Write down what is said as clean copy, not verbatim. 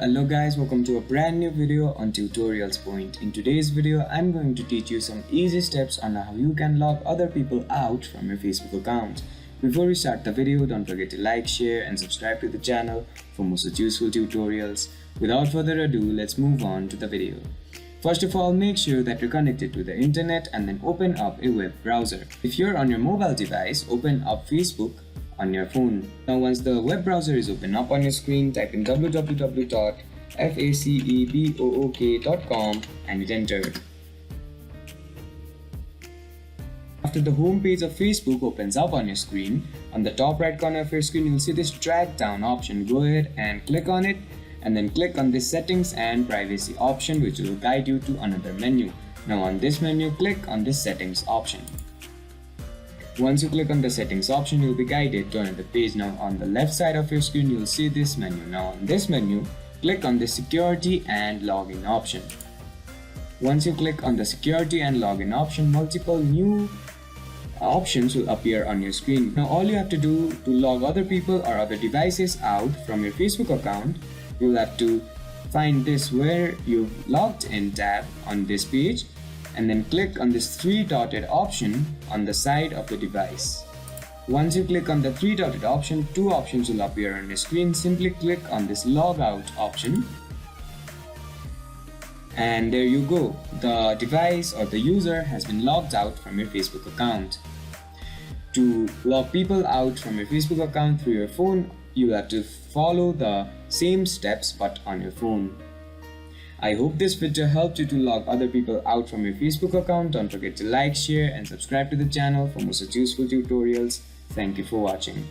Hello guys, welcome to a brand new video on Tutorials Point. In today's video, I'm going to teach you some easy steps on how you can log other people out from your Facebook account. Before we start the video, don't forget to like, share and subscribe to the channel for more such useful tutorials. Without further ado, let's move on to the video. First of all, make sure that you're connected to the internet and then open up a web browser. If you're on your mobile device, open up Facebook on your phone. Now once the web browser is open up on your screen, type in www.facebook.com and hit enter. After the home page of Facebook opens up on your screen, on the top right corner of your screen you'll see this drag down option. Go ahead and click on it and then click on this settings and privacy option, which will guide you to another menu. Now on this menu, click on this settings option. Once you click on the settings option, you'll be guided to another page. Now on the left side of your screen, you'll see this menu. Now on this menu, click on the security and login option. Once you click on the security and login option, multiple new options will appear on your screen. Now all you have to do to log other people or other devices out from your Facebook account, you'll have to find this where you've logged in tab on this page and then click on this three dotted option on the side of the device. Once you click on the three dotted option, two options will appear on your screen. Simply click on this log out option and there you go. The device or the user has been logged out from your Facebook account. To log people out from your Facebook account through your phone, you have to follow the same steps but on your phone. I hope this video helped you to log other people out from your Facebook account. Don't forget to like, share and subscribe to the channel for more such useful tutorials. Thank you for watching.